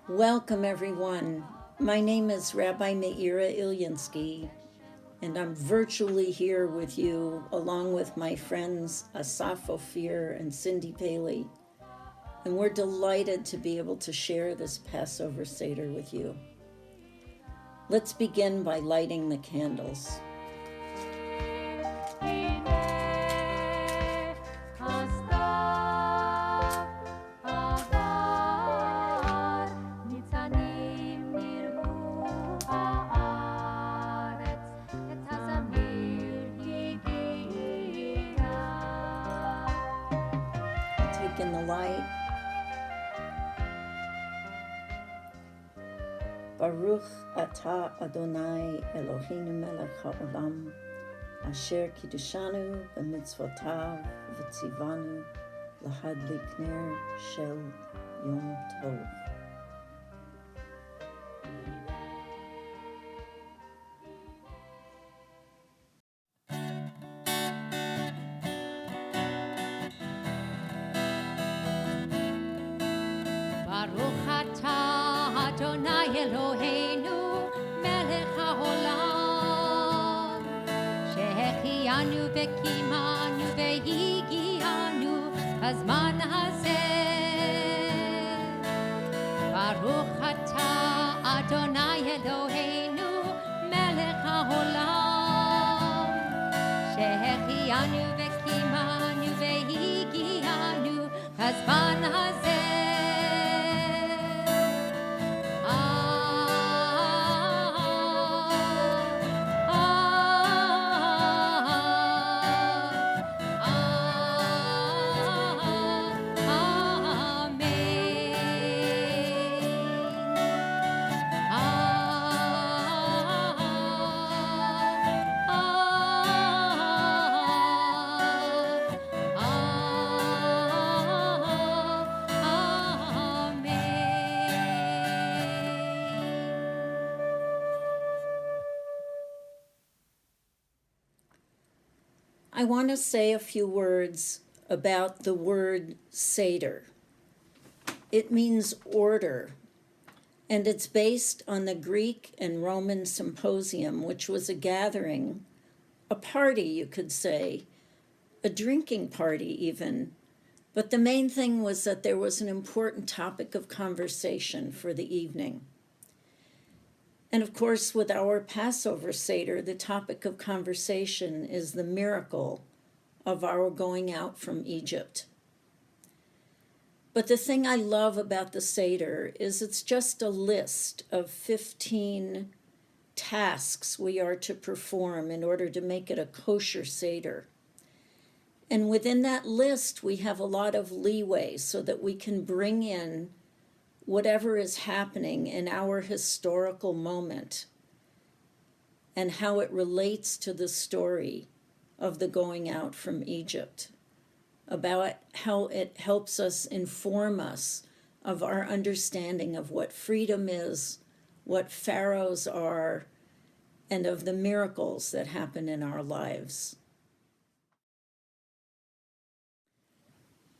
Welcome, everyone. My name is Rabbi Iliinsky, and I'm virtually here with you along with my friends Asaf, Ophir, and Cindy Paley. And we're delighted to be able to share this Passover Seder with you. Let's begin by lighting the candles. In the light. Baruch atah Adonai Eloheinu melech haolam asher kiddushanu b'mitzvotav v'tzivanu lahadlik ner shel yom tov. Eloheinu melech haolam שהחיינו וקיימנו והגיענו בזמן הזה ברוך אתה אדוני אלוהינו מלך העולם שהחיינו וקיימנו והגיענו בזמן הזה I want to say a few words about the word Seder. It means order, and it's based on the Greek and Roman symposium, which was a gathering, a party, you could say, a drinking party even. But the main thing was that there was an important topic of conversation for the evening. And of course, with our Passover Seder, the topic of conversation is the miracle of our going out from Egypt. But the thing I love about the Seder is it's just a list of 15 tasks we are to perform in order to make it a kosher Seder. And within that list, we have a lot of leeway so that we can bring in whatever is happening in our historical moment and how it relates to the story of the going out from Egypt, about how it helps us inform us of our understanding of what freedom is, what pharaohs are, and of the miracles that happen in our lives.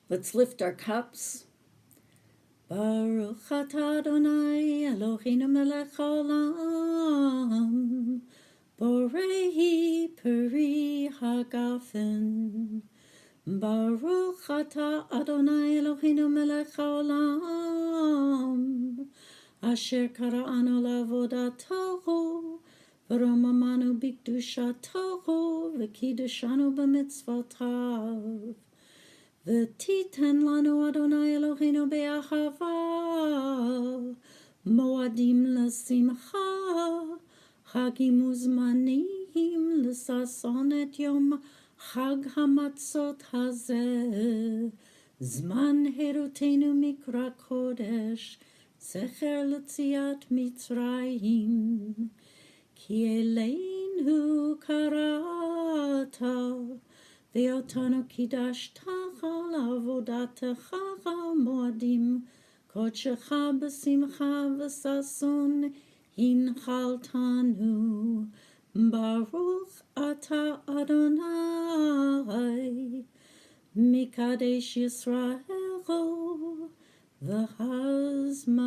Let's lift our cups. Baruch atah Adonai Eloheinu melech haolam borei peri hagafen Baruch atah Adonai Eloheinu melech haolam, asher kara'anu la'avodatahu, v'romamanu b'kedushatahu, v'kiddushanu b'mitzvotav. V'titen lanu Adonai Eloheinu be'ahava, moadim l'simcha, chagim uzmanim l'sason et yom Chag hamatzot hazeh, zman herutenu mikra kodesh, zecher l'tziat Mitzrayim, ki eleinu karata, ve'otanu kidashtacha la'avodatecha moadim, kodshecha b'simcha v'sason hinchaltanu. Baruch atah Adonai, Mikadesh Yisrael, v'hazmanim.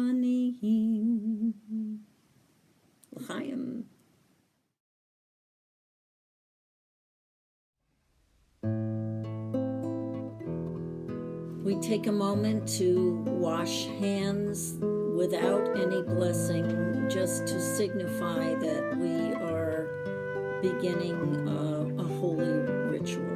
L'chaim. We take a moment to wash hands without any blessing, just to signify that we are beginning a holy ritual.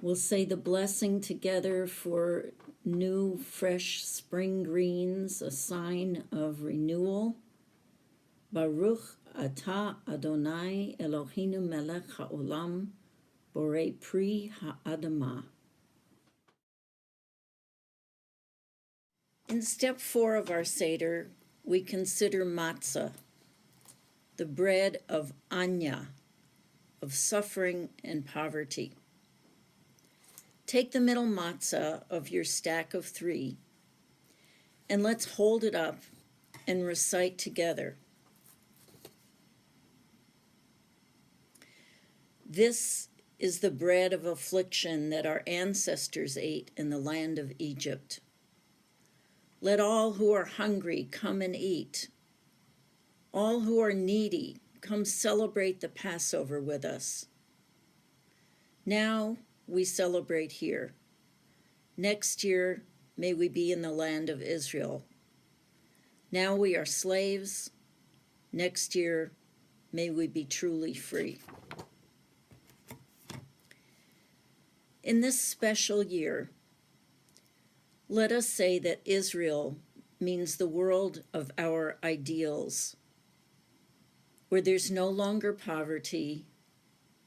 We'll say the blessing together for new, fresh spring greens, a sign of renewal. Baruch atah Adonai Eloheinu melech haolam, borei pri ha'adamah. In step 4 of our Seder, we consider matzah, the bread of anya, of suffering and poverty. Take the middle matzah of your stack of 3, and let's hold it up and recite together. This is the bread of affliction that our ancestors ate in the land of Egypt. Let all who are hungry come and eat. All who are needy, come celebrate the Passover with us. Now we celebrate here. Next year, may we be in the land of Israel. Now we are slaves. Next year, may we be truly free. In this special year, let us say that Israel means the world of our ideals, where there's no longer poverty,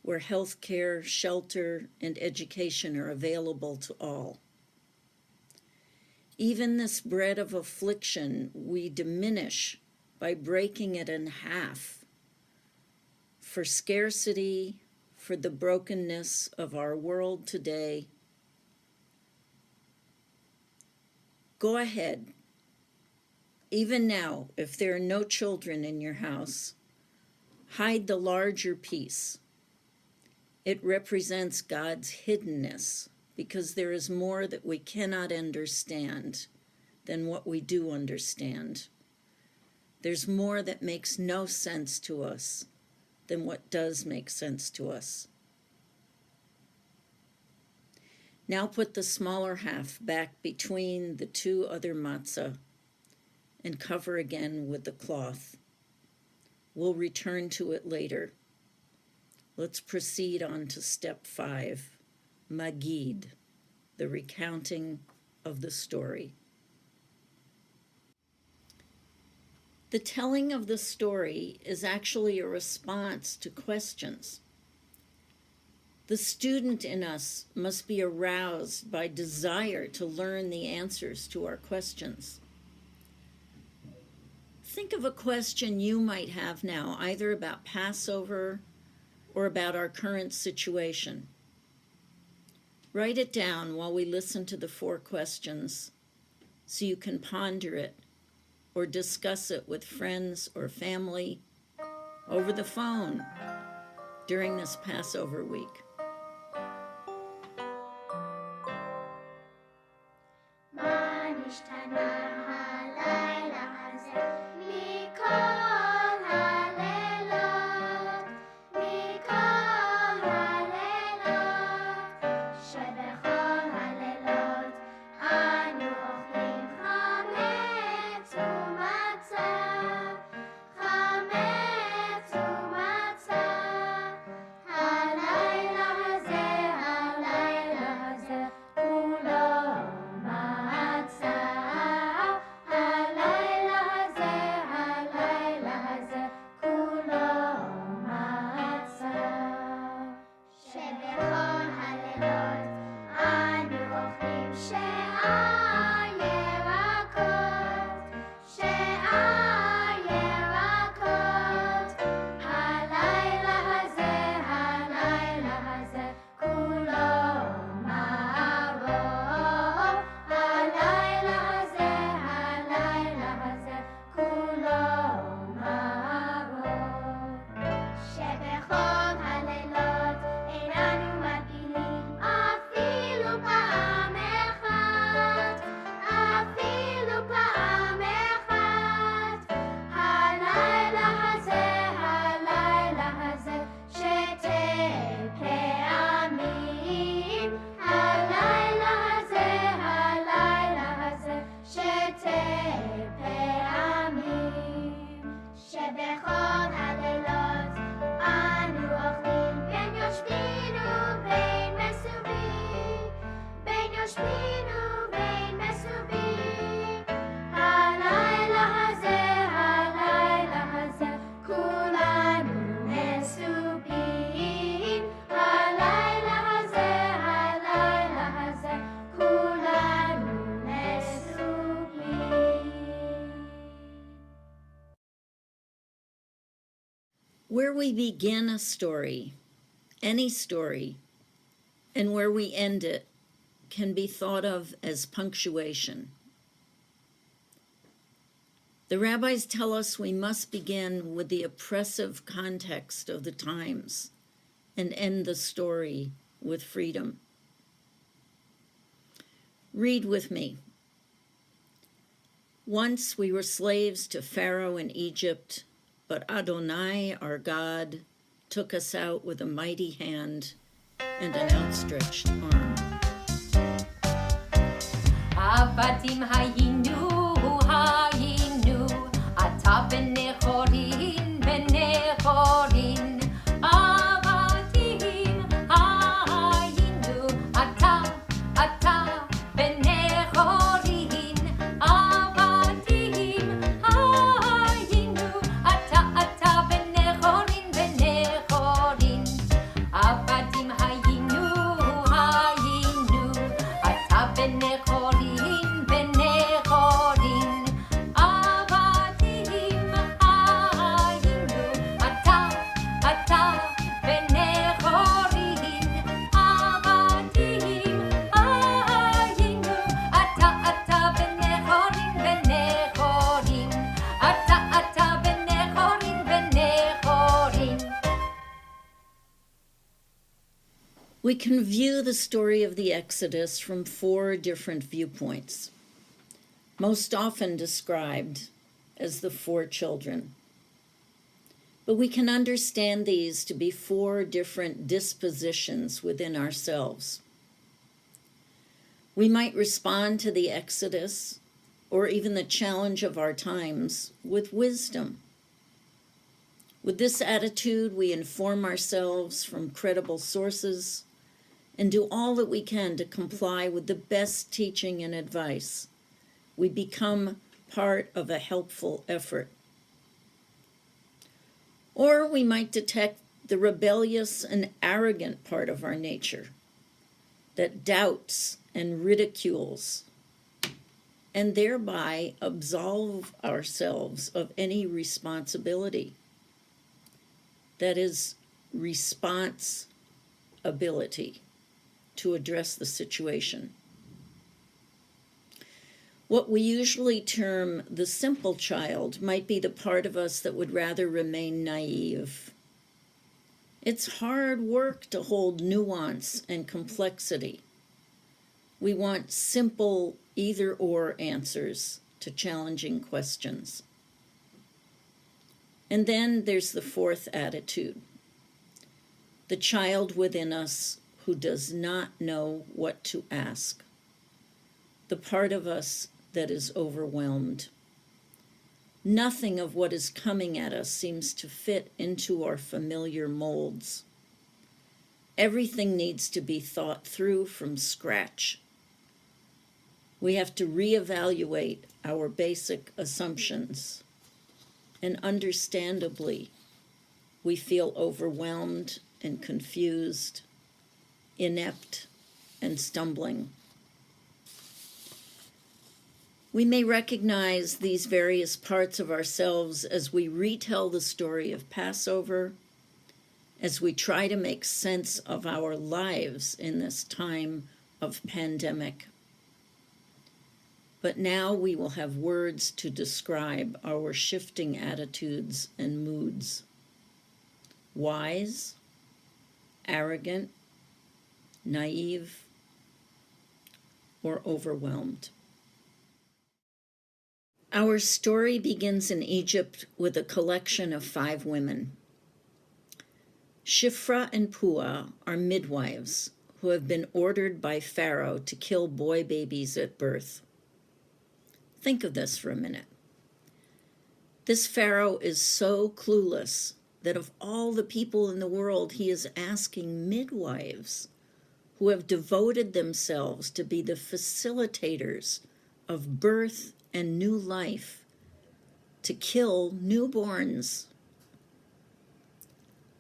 where health care, shelter, and education are available to all. Even this bread of affliction we diminish by breaking it in half for scarcity, for the brokenness of our world today. Go ahead. Even now, if there are no children in your house, hide the larger piece. It represents God's hiddenness, because there is more that we cannot understand than what we do understand. There's more that makes no sense to us than what does make sense to us. Now put the smaller half back between the 2 other matzah and cover again with the cloth. We'll return to it later. Let's proceed on to step 5, Magid, the recounting of the story. The telling of the story is actually a response to questions. The student in us must be aroused by desire to learn the answers to our questions. Think of a question you might have now, either about Passover or about our current situation. Write it down while we listen to the 4 questions so you can ponder it or discuss it with friends or family over the phone during this Passover week. Where we begin a story, any story, and where we end it can be thought of as punctuation. The rabbis tell us we must begin with the oppressive context of the times and end the story with freedom. Read with me. Once we were slaves to Pharaoh in Egypt, but Adonai, our God, took us out with a mighty hand and an outstretched arm. Avadim hayinu, ata benechorin, avadim hayinu, ata benechorin, avadim hayinu, ata benechorin, avadim hayinu, ata benechorin, avadim hayinu, ata benechorin, avadim hayinu, ata benechorin, benechorin. We can view the story of the Exodus from 4 different viewpoints, most often described as the 4 children. But we can understand these to be 4 different dispositions within ourselves. We might respond to the Exodus, or even the challenge of our times, with wisdom. With this attitude, we inform ourselves from credible sources and do all that we can to comply with the best teaching and advice. We become part of a helpful effort. Or we might detect the rebellious and arrogant part of our nature that doubts and ridicules, and thereby absolve ourselves of any responsibility. That is, responsibility to address the situation. What we usually term the simple child might be the part of us that would rather remain naive. It's hard work to hold nuance and complexity. We want simple either-or answers to challenging questions. And then there's the fourth attitude, the child within us who does not know what to ask, the part of us that is overwhelmed. Nothing of what is coming at us seems to fit into our familiar molds. Everything needs to be thought through from scratch. We have to reevaluate our basic assumptions, and understandably, we feel overwhelmed and confused, inept and stumbling. We may recognize these various parts of ourselves as we retell the story of Passover, as we try to make sense of our lives in this time of pandemic. But now we will have words to describe our shifting attitudes and moods. Wise, arrogant, naive, or overwhelmed. Our story begins in Egypt with a collection of 5 women. Shifra and Puah are midwives who have been ordered by Pharaoh to kill boy babies at birth. Think of this for a minute. This Pharaoh is so clueless that of all the people in the world, he is asking midwives who have devoted themselves to be the facilitators of birth and new life to kill newborns.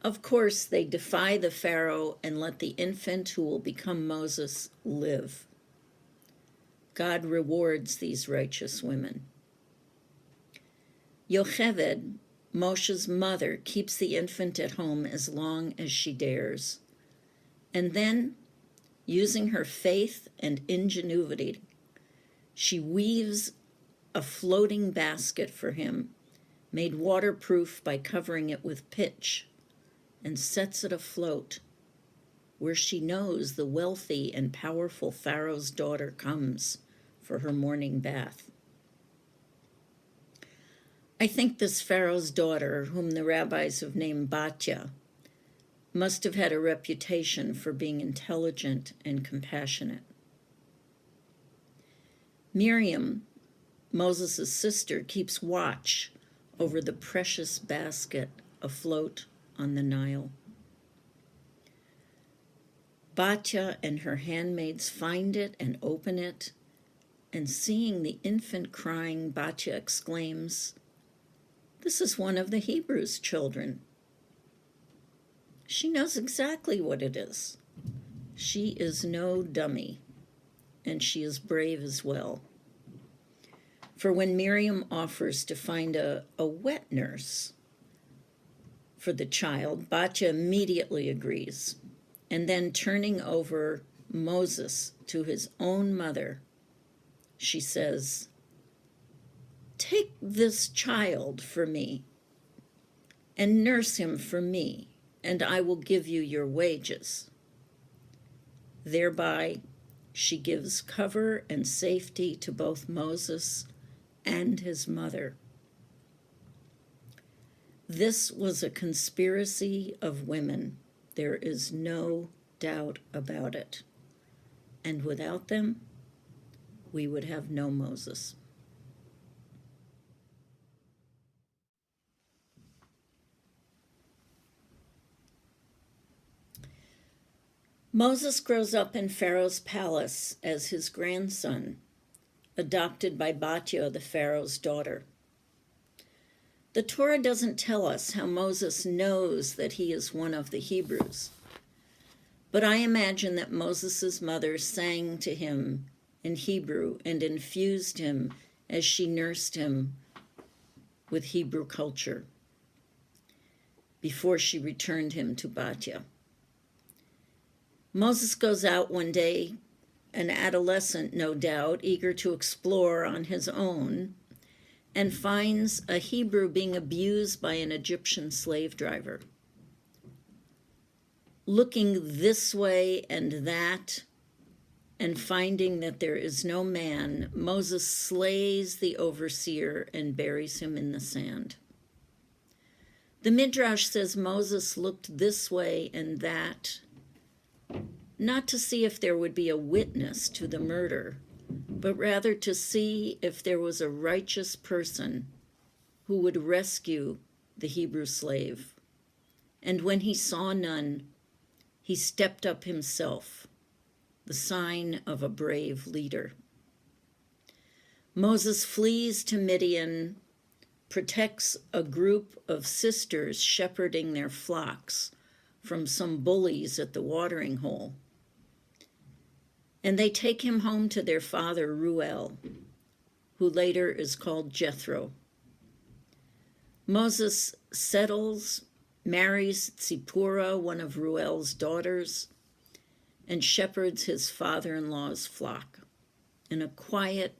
Of course, they defy the Pharaoh and let the infant who will become Moses live. God rewards these righteous women. Yocheved, Moshe's mother, keeps the infant at home as long as she dares. And then, using her faith and ingenuity, she weaves a floating basket for him, made waterproof by covering it with pitch, and sets it afloat, where she knows the wealthy and powerful Pharaoh's daughter comes for her morning bath. I think this Pharaoh's daughter, whom the rabbis have named Batya, must have had a reputation for being intelligent and compassionate. Miriam, Moses' sister, keeps watch over the precious basket afloat on the Nile. Batya and her handmaids find it and open it, and seeing the infant crying, Batya exclaims, "This is one of the Hebrews' children." She knows exactly what it is. She is no dummy, and she is brave as well. For when Miriam offers to find a wet nurse for the child, Batya immediately agrees, and then turning over Moses to his own mother, she says, "Take this child for me and nurse him for me, and I will give you your wages." Thereby, she gives cover and safety to both Moses and his mother. This was a conspiracy of women. There is no doubt about it. And without them, we would have no Moses. Moses grows up in Pharaoh's palace as his grandson, adopted by Batya, the Pharaoh's daughter. The Torah doesn't tell us how Moses knows that he is one of the Hebrews, but I imagine that Moses' mother sang to him in Hebrew and infused him as she nursed him with Hebrew culture before she returned him to Batya. Moses goes out one day, an adolescent, no doubt, eager to explore on his own, and finds a Hebrew being abused by an Egyptian slave driver. Looking this way and that, and finding that there is no man, Moses slays the overseer and buries him in the sand. The Midrash says Moses looked this way and that, not to see if there would be a witness to the murder, but rather to see if there was a righteous person who would rescue the Hebrew slave. And when he saw none, he stepped up himself, the sign of a brave leader. Moses flees to Midian, protects a group of sisters shepherding their flocks from some bullies at the watering hole. And they take him home to their father, Reuel, who later is called Jethro. Moses settles, marries Tzipporah, one of Reuel's daughters, and shepherds his father-in-law's flock in a quiet,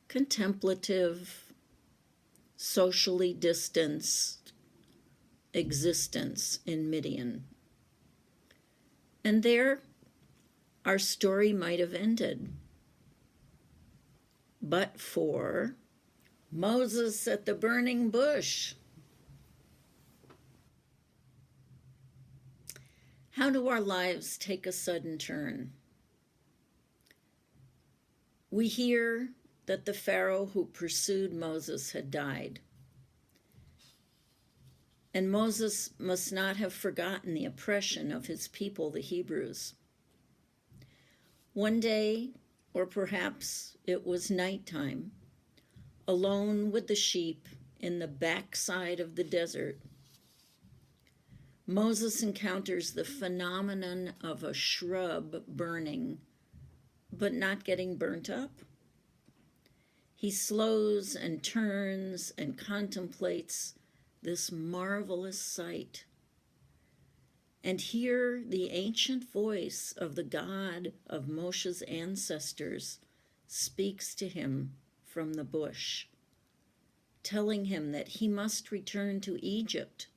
contemplative, socially distanced existence in Midian. And there, our story might have ended, but for Moses at the burning bush. How do our lives take a sudden turn? We hear that the Pharaoh who pursued Moses had died. And Moses must not have forgotten the oppression of his people, the Hebrews. One day, or perhaps it was nighttime, alone with the sheep in the backside of the desert, Moses encounters the phenomenon of a shrub burning, but not getting burnt up. He slows and turns and contemplates this marvelous sight. And here the ancient voice of the God of Moshe's ancestors speaks to him from the bush, telling him that he must return to Egypt,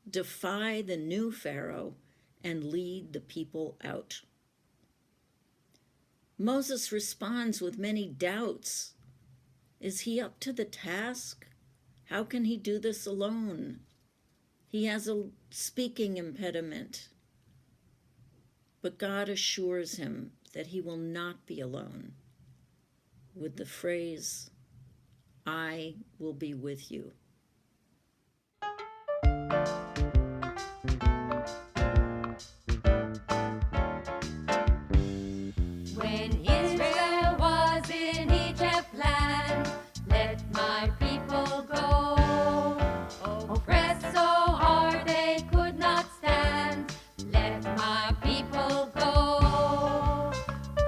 defy the new Pharaoh, and lead the people out. Moses responds with many doubts. Is he up to the task? How can he do this alone? He has a speaking impediment. But God assures him that he will not be alone with the phrase, I will be with you. When Israel was in Egypt land, let my people go. Oppressed so hard they could not stand, let my people go.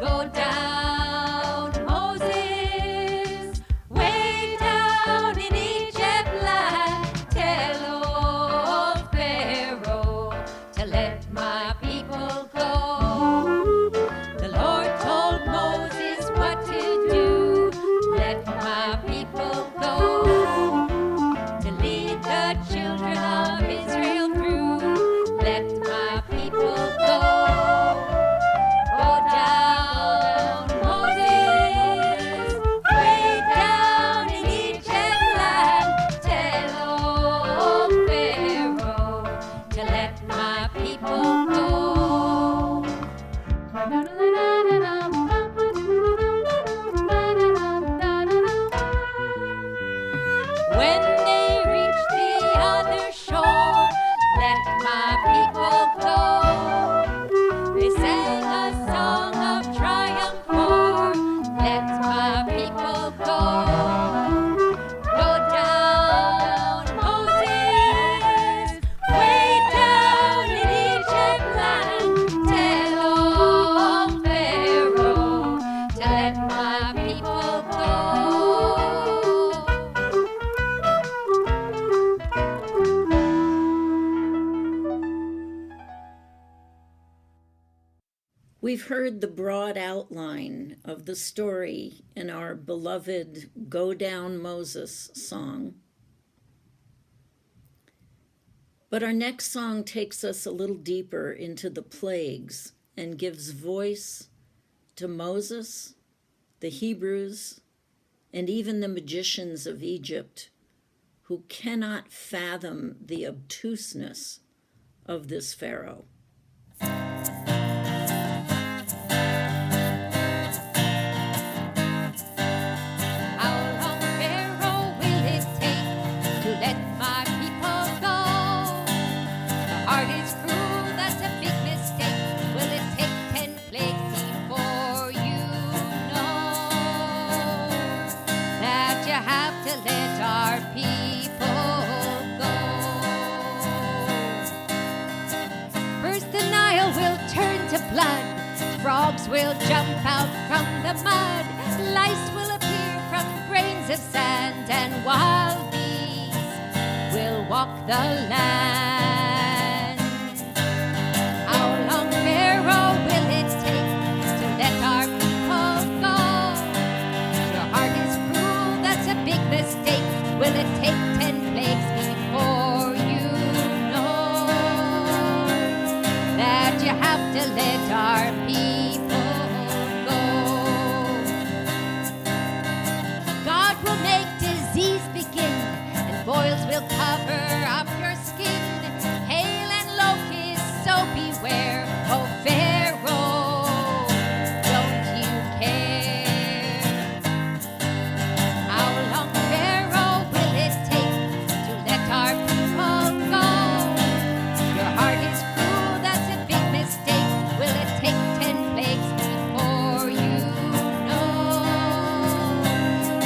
Go down, Moses, way down in Egypt We've heard the broad outline of the story in our beloved Go Down Moses song. But our next song takes us a little deeper into the plagues and gives voice to Moses, the Hebrews, and even the magicians of Egypt, who cannot fathom the obtuseness of this Pharaoh. Frogs will jump out from the mud, lice will appear from grains of sand, and wild bees will walk the land. How long, Pharaoh, will it take to let our people go? Your heart is cruel, that's a big mistake. Will it take 10 plagues before you know that you have to let our people boils will cover up your skin, hail and locusts, so beware, oh Pharaoh, don't you care? How long, Pharaoh, will it take to let our people go? Your heart is cruel, that's a big mistake. Will it take 10 plagues before you know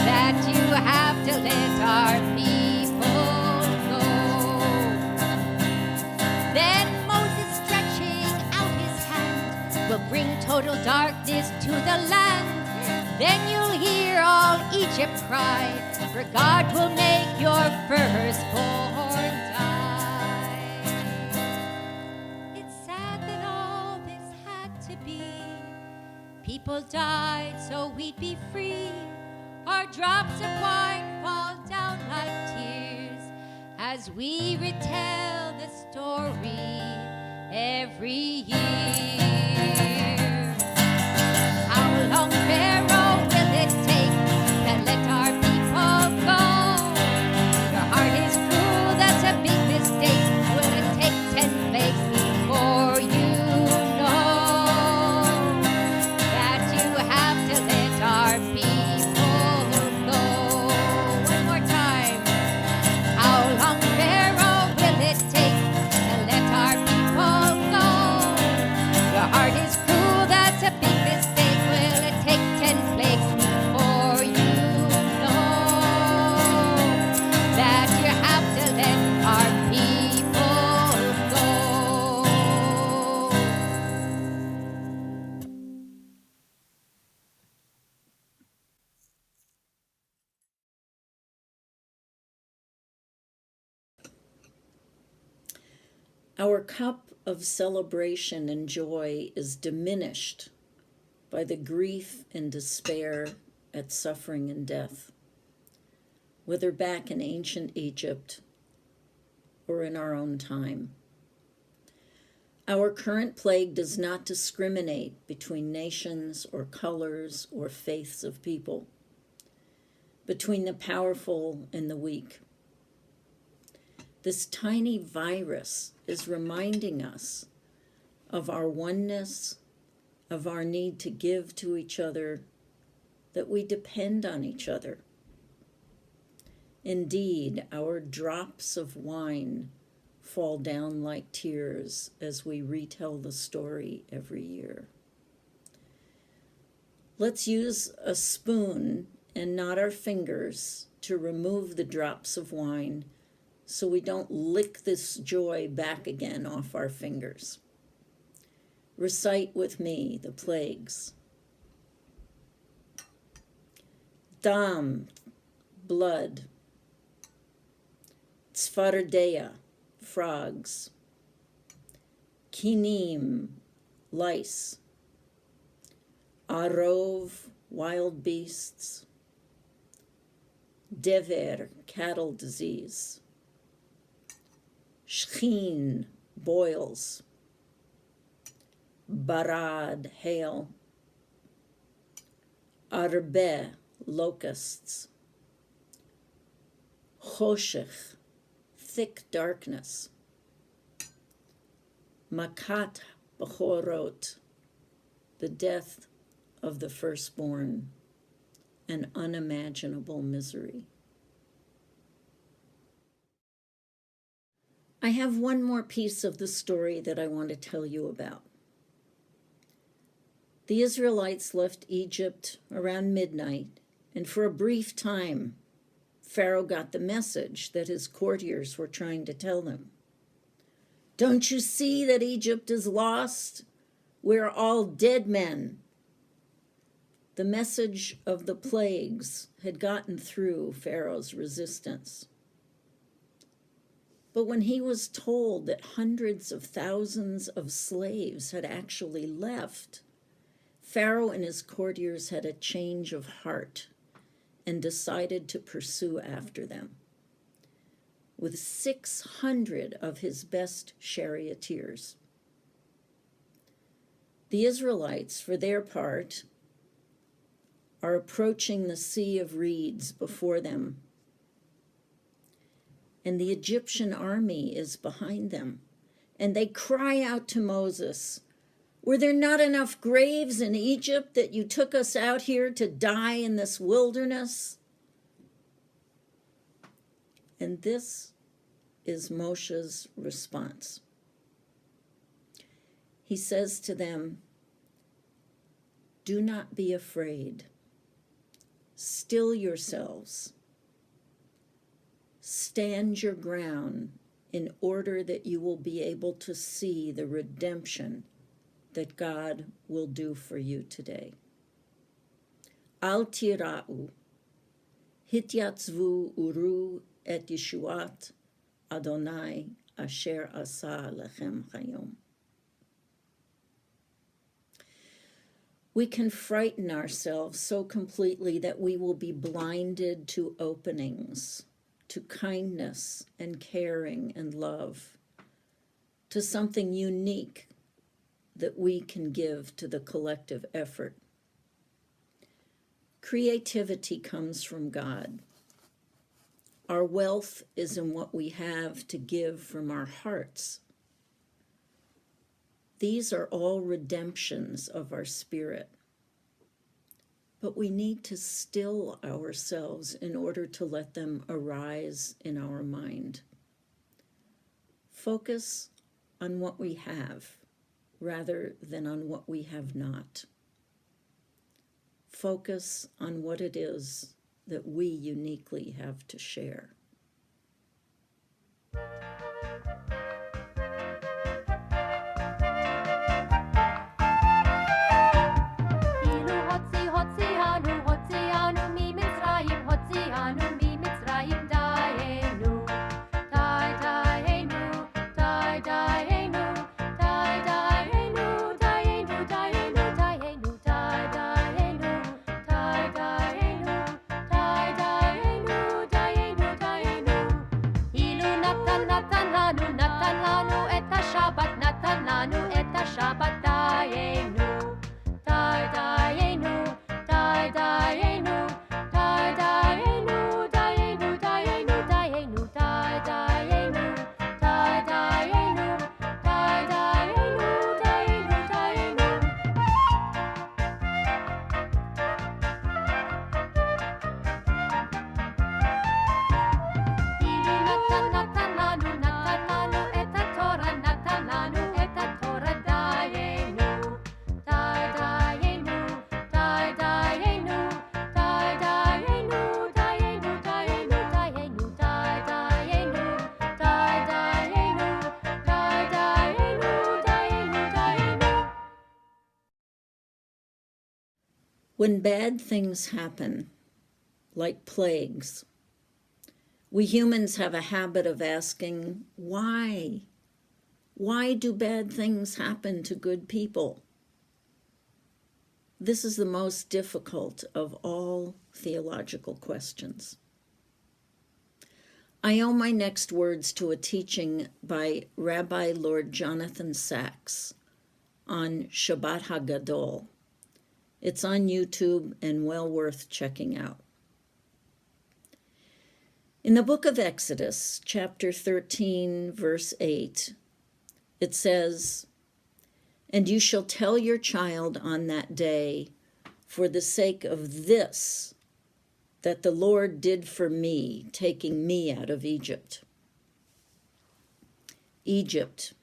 that you have to let our people will bring total darkness to the land? Then you'll hear all Egypt cry, for God will make your firstborn die. It's sad that all this had to be. People died so we'd be free. Our drops of wine fall down like tears as we retell the story every year. How long, Pharaoh, will it take to let our people go? Your heart is cruel, that's a big mistake. Will it take 10 plagues before you know that you have to let our people go? One more time. How long, Pharaoh, will it take to let our people go? Your heart is cruel, that's a big mistake. Will it take 10 plagues before you know that you have to let our people go? Our cup of celebration and joy is diminished by the grief and despair at suffering and death, whether back in ancient Egypt or in our own time. Our current plague does not discriminate between nations or colors or faiths of people, between the powerful and the weak. This tiny virus is reminding us of our oneness, of our need to give to each other, that we depend on each other. Indeed, our drops of wine fall down like tears as we retell the story every year. Let's use a spoon and not our fingers to remove the drops of wine so we don't lick this joy back again off our fingers. Recite with me the plagues. Dam, blood. SATURDDAY, frogs. Kinim, lice. Arov, wild beasts, Dever, cattle disease, Shchin, boils, Barad, hail, Arbe, locusts, Choshech, thick darkness, Makat Bechorot, the death of the firstborn, an unimaginable misery. I have one more piece of the story that I want to tell you about. The Israelites left Egypt around midnight, and for a brief time, Pharaoh got the message that his courtiers were trying to tell them. Don't you see that Egypt is lost? We're all dead men. The message of the plagues had gotten through Pharaoh's resistance. But when he was told that hundreds of thousands of slaves had actually left, Pharaoh and his courtiers had a change of heart and decided to pursue after them with 600 of his best charioteers. The Israelites, for their part, are approaching the Sea of Reeds before them, and the Egyptian army is behind them, and they cry out to Moses, "Were there not enough graves in Egypt that you took us out here to die in this wilderness?" And this is Moshe's response. He says to them, "Do not be afraid. Still yourselves. Stand your ground in order that you will be able to see the redemption that God will do for you today. Al tira'u, hityatzvu uru et yeshuat Adonai asher asa lechem chayom." We can frighten ourselves so completely that we will be blinded to openings, to kindness and caring and love, to something unique that we can give to the collective effort. Creativity comes from God. Our wealth is in what we have to give from our hearts. These are all redemptions of our spirit. But we need to still ourselves in order to let them arise in our mind. Focus on what we have rather than on what we have not. Focus on what it is that we uniquely have to share. When bad things happen, like plagues, we humans have a habit of asking, why? Why do bad things happen to good people? This is the most difficult of all theological questions. I owe my next words to a teaching by Rabbi Lord Jonathan Sacks on Shabbat Haggadah. It's on YouTube and well worth checking out. In the book of Exodus, chapter 13, verse 8, it says, "And you shall tell your child on that day, for the sake of this, that the Lord did for me, taking me out of Egypt." Egypt,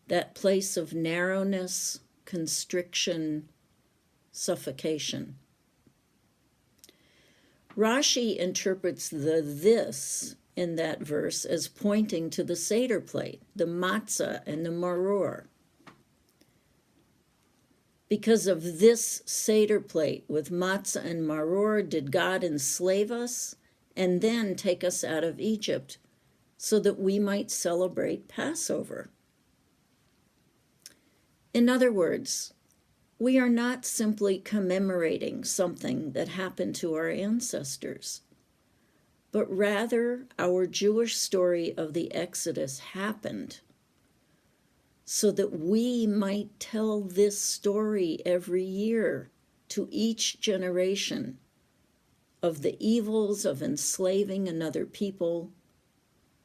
that place of narrowness, constriction, suffocation. Rashi interprets the "this" in that verse as pointing to the Seder plate, the matzah and the maror. Because of this Seder plate with matzah and maror did God enslave us and then take us out of Egypt so that we might celebrate Passover. In other words, we are not simply commemorating something that happened to our ancestors, but rather our Jewish story of the Exodus happened so that we might tell this story every year to each generation of the evils of enslaving another people,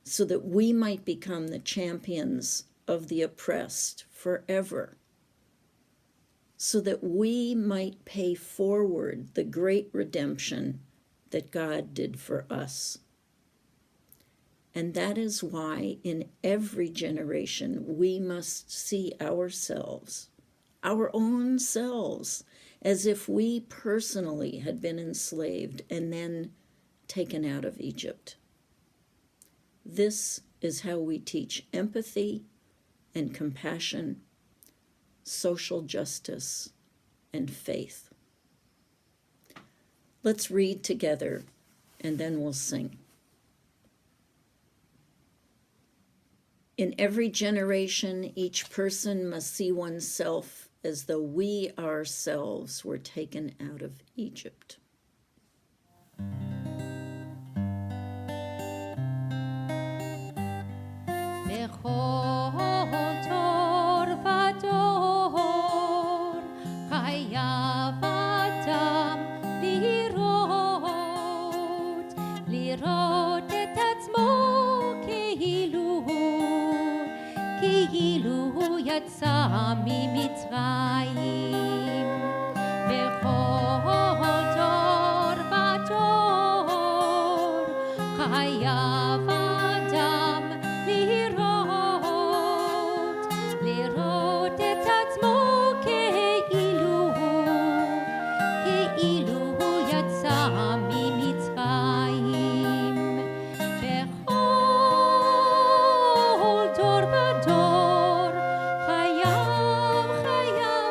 so that we might become the champions of the oppressed forever, so that we might pay forward the great redemption that God did for us. And that is why in every generation we must see ourselves, our own selves, as if we personally had been enslaved and then taken out of Egypt. This is how we teach empathy and compassion, social justice, and faith. Let's read together, and then we'll sing. In every generation, each person must see oneself as though we ourselves were taken out of Egypt. לראות את עצמו כאילו הוא יצא ממצרים, בכל דור ודור חייב אדם לראות את עצמו כאילו הוא יצא ממצרים, בכל דור ודור חייב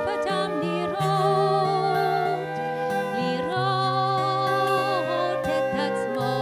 אדם לראות את עצמו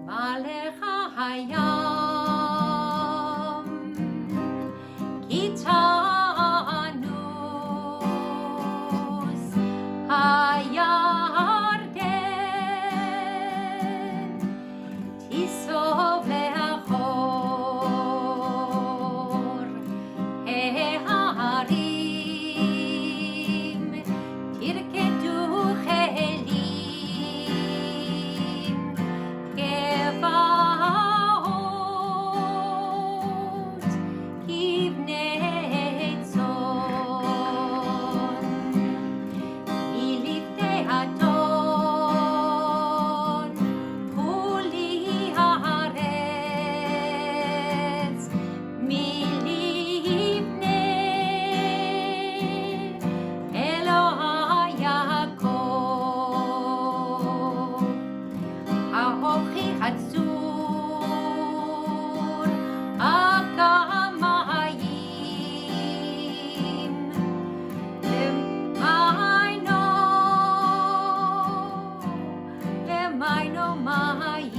מלך הים, כי תנוס הירדן, תיסוב לאחור ההרים, תרקדו חיילים גבעות כבני צאן, מלפני אדון כולי הארץ, מלפני אלוהי יעקב. האוכי הצור הכמיים, למיינו מים.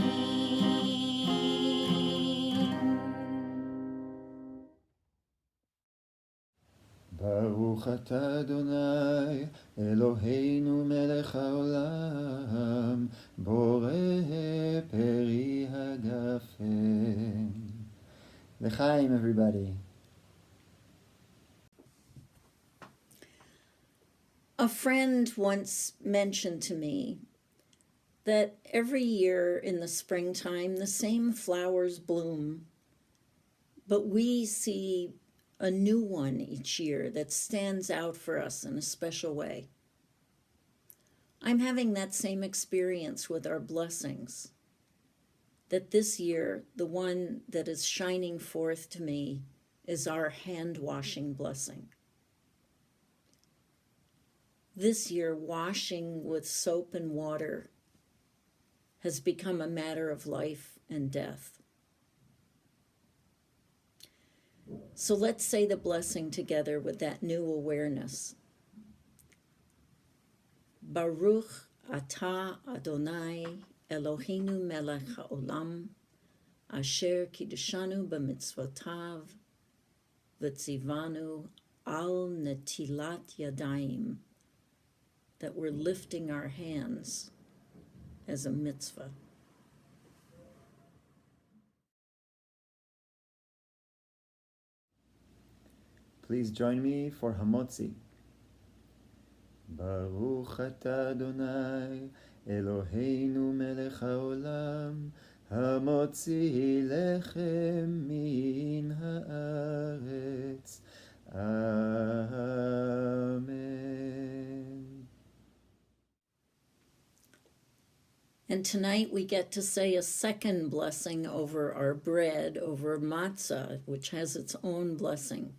ברוך אתה אדוני אלוהינו מלך העולם בורא פרי הגפן. L'chaim, everybody. A friend once mentioned to me that every year in the springtime the same flowers bloom, but we see a new one each year that stands out for us in a special way. I'm having that same experience with our blessings, that this year the one that is shining forth to me is our hand-washing blessing. This year, washing with soap and water has become a matter of life and death. So let's say the blessing together with that new awareness. Baruch atah Adonai Eloheinu melech haolam, asher kiddushanu b'mitzvotav, v'tzivanu al netilat yadayim, that we're lifting our hands as a mitzvah. Please join me for Hamotzi. Baruch atah Adonai Eloheinu melech haolam, hamotzi lechem min haaretz. Amen. And tonight we get to say a second blessing over our bread, over matzah, which has its own blessing.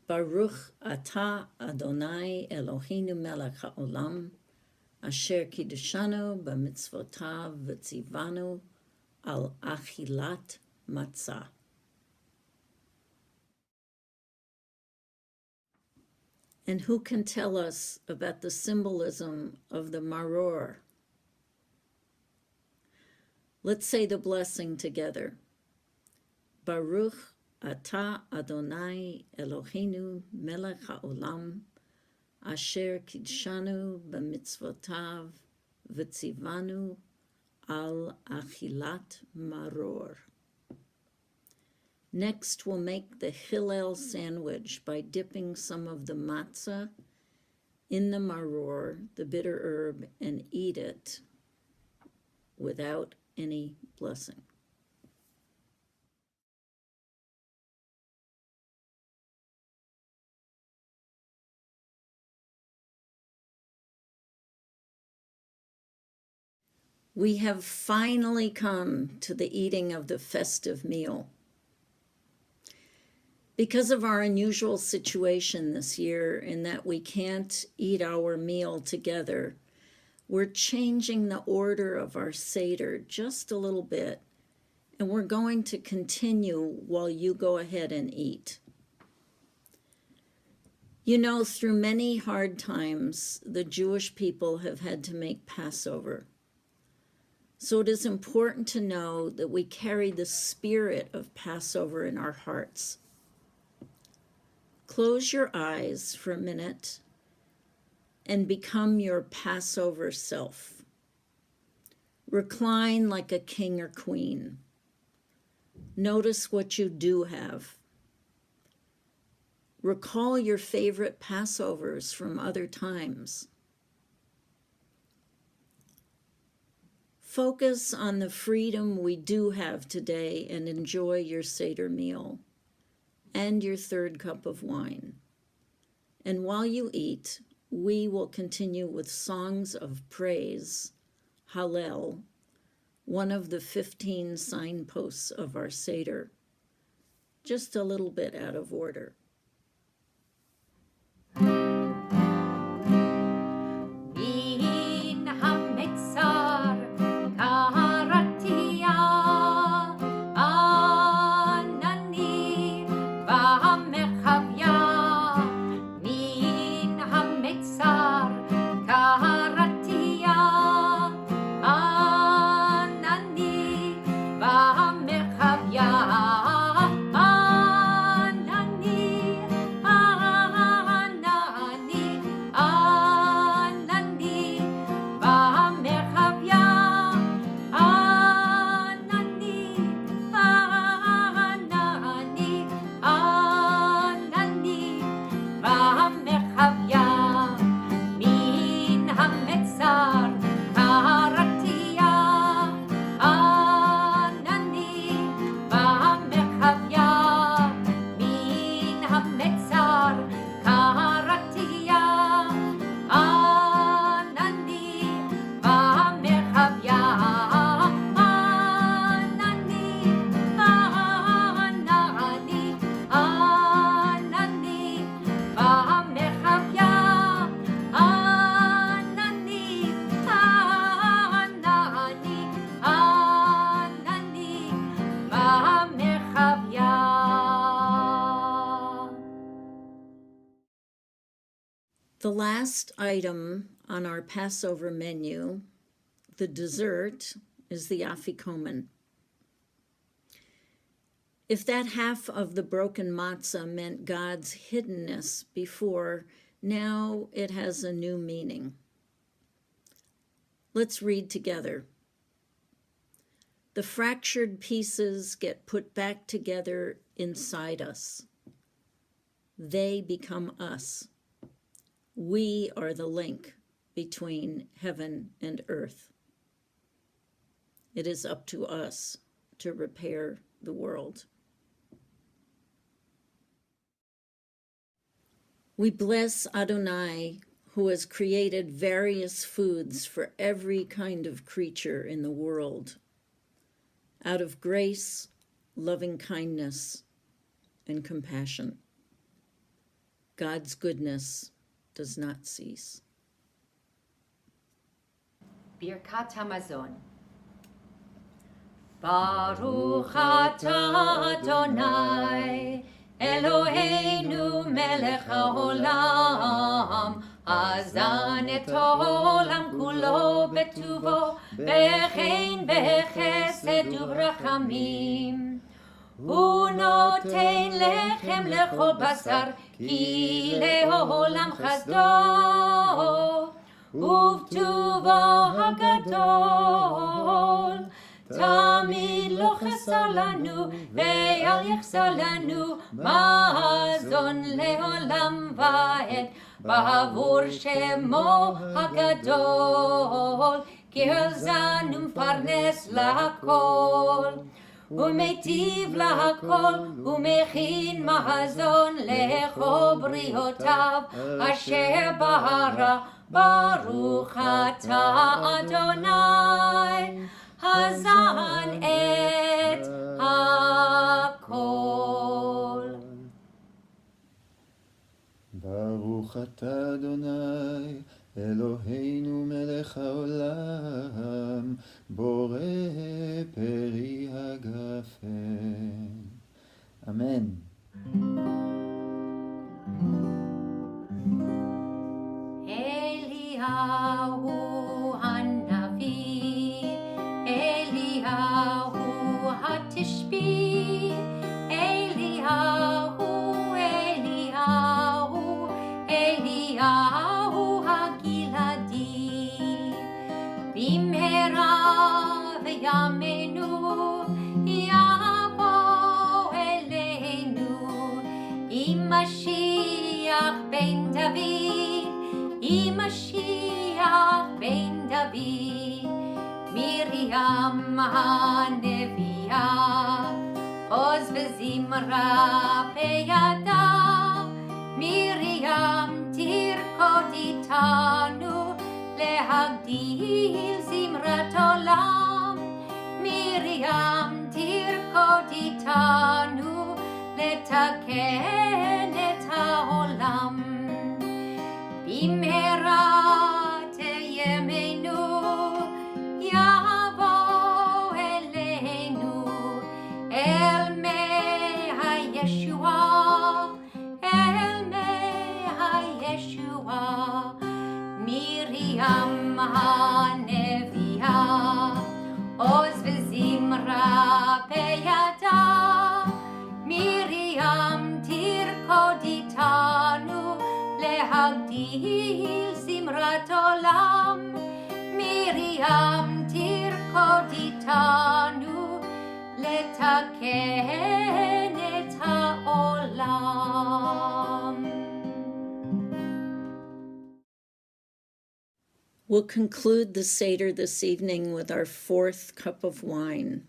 Baruch atah Adonai Eloheinu melech haolam, asher kiddushanu b'mitzvotav v'tzivanu al achilat matzah. And who can tell us about the symbolism of the maror? Let's say the blessing together. Baruch atah Adonai Eloheinu melech haolam, asher kiddushanu b'mitzvotav v'tzivanu al achilat maror. Next, we'll make the Hillel sandwich by dipping some of the matzah in the maror, the bitter herb, and eat it without any blessing. We have finally come to the eating of the festive meal. Because of our unusual situation this year in that we can't eat our meal together, we're changing the order of our Seder just a little bit, and we're going to continue while you go ahead and eat. You know, through many hard times, the Jewish people have had to make Passover. So it is important to know that we carry the spirit of Passover in our hearts. Close your eyes for a minute and become your Passover self. Recline like a king or queen. Notice what you do have. Recall your favorite Passovers from other times. Focus on the freedom we do have today and enjoy your Seder meal and your third cup of wine. And while you eat, we will continue with songs of praise, Hallel, one of the 15 signposts of our Seder, just a little bit out of order. The last item on our Passover menu, the dessert, is the afikomen. If that half of the broken matzah meant God's hiddenness before, now it has a new meaning. Let's read together. The fractured pieces get put back together inside us. They become us. We are the link between heaven and earth. It is up to us to repair the world. We bless Adonai, who has created various foods for every kind of creature in the world, out of grace, loving kindness, and compassion. God's goodness does not cease. Birkat Hamazon. Baruch atah Adonai, Eloheinu melech haolam, azan et haolam kulo betuvo, bechein bechesed ubrachamim. הוא נותן לחם לכל בשר, כי לעולם חסדו, ובטובו הגדול. תמיד לא חסר לנו, ואל יחסר לנו, מזון לעולם ועד, בעבור שמו הגדול, כי הרזנו מפרנס לכל. ומיטיב להכל, ומכין מזון לכל בריאותיו, אשר ברא. ברוך אתה אדוני, הזן את הכל. ברוך אתה אדוני, אלוהינו מלך העולם, בורא פרי הגפן. אמן. אליהו הנביא, הנביאה, עוז וזמרה בידה, מרים תרקוד איתנו, להגדיל זמרת עולם. מרים תרקוד איתנו, לתקן את העולם. במהרה תימנו, יבוא אלינו, אל מי הישועה, אל מי הישועה. מרים הנביאה, עוז וזמרה בידה, מרים תרקוד איתנו, להגדיל זמרת עולם. מרים תרקוד איתנו, לתקן את העולם. We'll conclude the Seder this evening with our fourth cup of wine.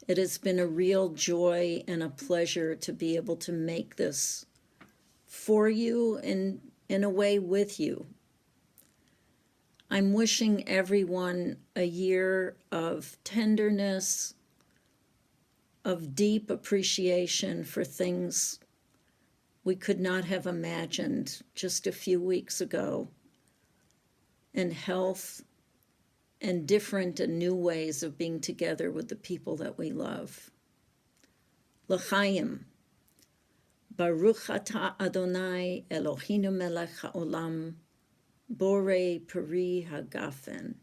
It has been a real joy and a pleasure to be able to make this for you and in a way with you. I'm wishing everyone a year of tenderness, of deep appreciation for things we could not have imagined just a few weeks ago, and health and different and new ways of being together with the people that we love. L'chaim. Baruch atah Adonai Eloheinu melech haolam, borei peri hagafen.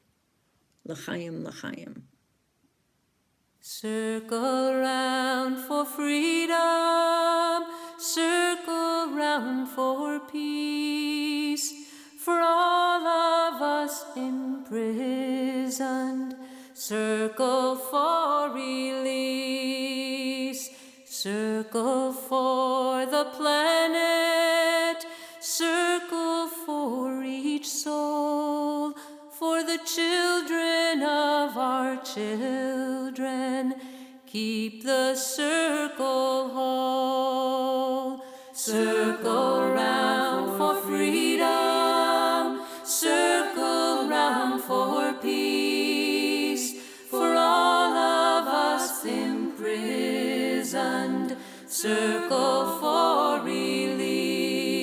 L'chaim, l'chaim. Circle round for freedom, circle round for peace, for all of us imprisoned, circle for release, circle for the planet, circle for each soul, for the children of our children, keep the circle whole. Circle round for freedom, circle round for peace, for all of us imprisoned, circle for release,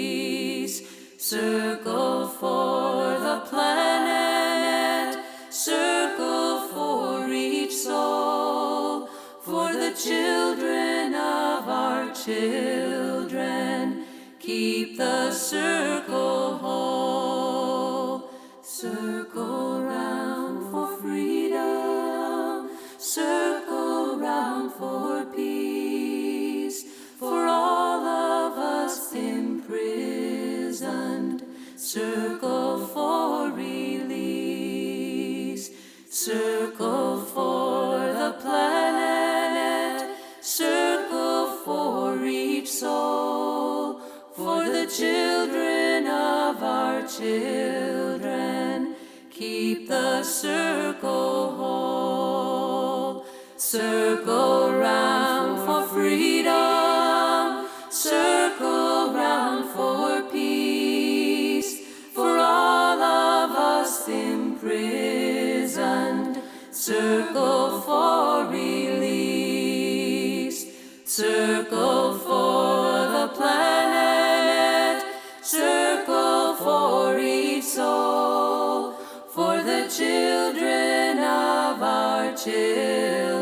circle for the planet, circle for each soul, for the children of our children, keep the circle whole. Circle round for freedom, circle round for peace, for all of us imprisoned, circle for release, circle for the planet, circle for each soul, for the children of our children, keep the circle whole. Circle round for freedom, circle round for peace, for all of us imprisoned, circle for release, circle for the planet, circle for each soul, for the children of our children,